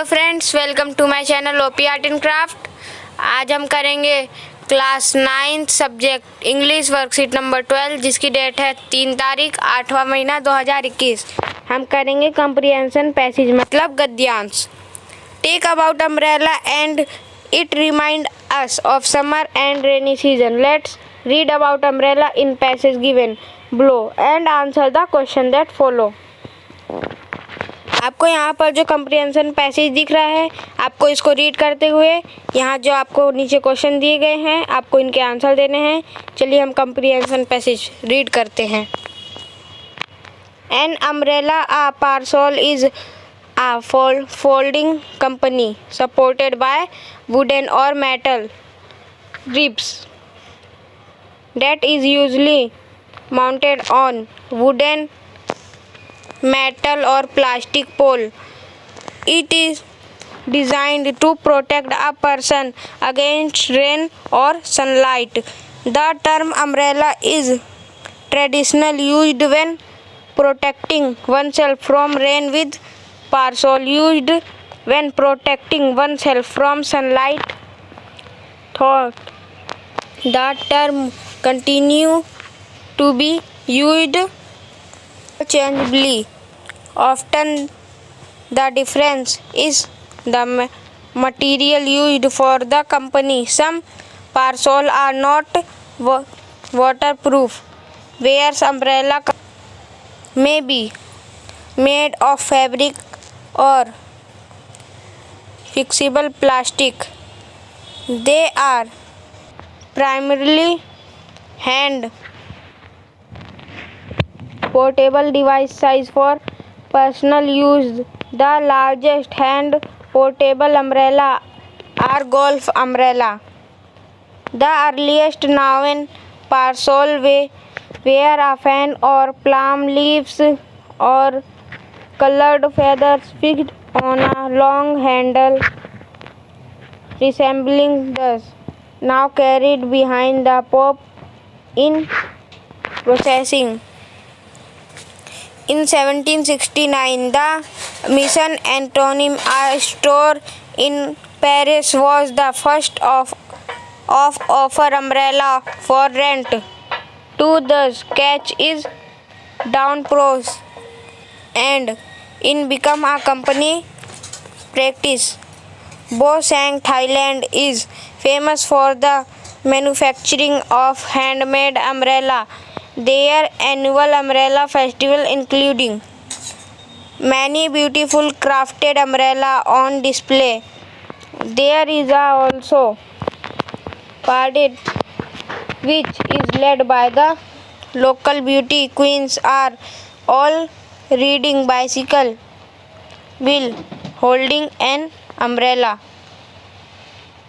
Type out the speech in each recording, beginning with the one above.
Hello friends, welcome to my channel OP art and craft. आज हम करेंगे class 9 subject English worksheet number 12, जिसकी date है 3 तारीख 8वां महीना 2021। हम करेंगे कंप्रीहेंशन पैसेज मतलब गद्यांश। Take about umbrella and it remind us of summer and rainy season. Let's read about umbrella in passage given below and answer the question that follow. आपको यहाँ पर जो कंप्रीहेंशन पैसेज दिख रहा है, आपको इसको रीड करते हुए यहाँ जो आपको नीचे क्वेश्चन दिए गए हैं, आपको इनके आंसर देने हैं। चलिए हम कंप्रीहेंशन पैसेज रीड करते हैं। An umbrella or parasol is a folding company supported by wooden or metal ribs that is usually mounted on wooden, metal or plastic pole. It is designed to protect a person against rain or sunlight. The term umbrella is traditionally used when protecting oneself from rain, with parasol used when protecting oneself from sunlight. Thought the term continue to be used interchangeably. Often the difference is the material used for the company. Some parasols are not waterproof, whereas umbrella may be made of fabric or flexible plastic. They are primarily hand portable device size for personal use. The largest hand portable umbrella are golf umbrella. The earliest known parasol were a fan or palm leaves or colored feathers fixed on a long handle resembling this, now carried behind the pop in processing. In 1769, the Mission Antoine, a store in Paris, was the first of offer umbrella for rent. To thus catch is down pros and in become a company practice. Bosang, Thailand is famous for the manufacturing of handmade umbrella. Their annual umbrella festival including many beautiful crafted umbrella on display. There is also parade which is led by the local beauty queens, are all riding bicycle while holding an umbrella.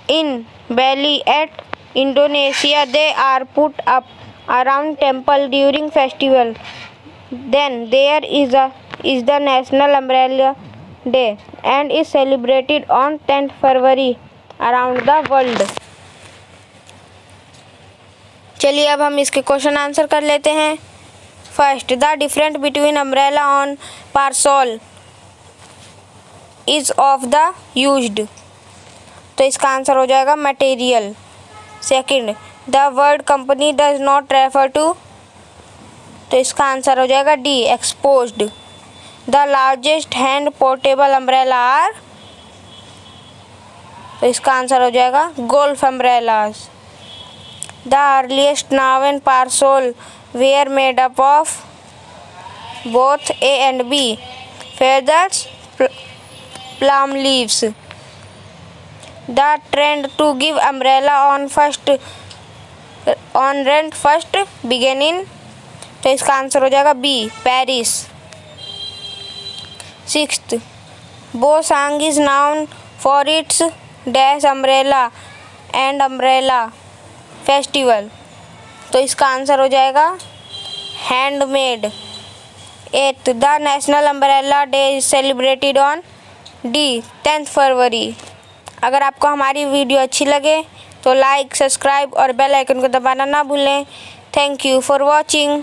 In Bali at Indonesia, they are put up around temple during festival. Then there is the National Umbrella Day and is celebrated on 10th February around the world. चलिए अब हम इसके question answer कर लेते हैं। First, the difference between umbrella on parasol is of the used, तो इसका answer हो जाएगा material. Second, the word company does not refer to, तो इसका आंसर हो जाएगा D, exposed. The largest hand portable umbrella are, तो इसका आंसर हो जाएगा golf umbrellas. The earliest non parasol were made up of both A and B, feathers, palm leaves. The trend to give umbrella on rent first began in, तो इसका answer हो जाएगा B, Paris. Sixth, Bosang is known for its dash umbrella and umbrella festival, तो इसका answer हो जाएगा handmade. Eighth, the national umbrella day is celebrated on D, 10th February. अगर आपको हमारी वीडियो अच्छी लगे तो लाइक, सब्सक्राइब और बेल आइकन को दबाना ना भूलें। Thank you for watching.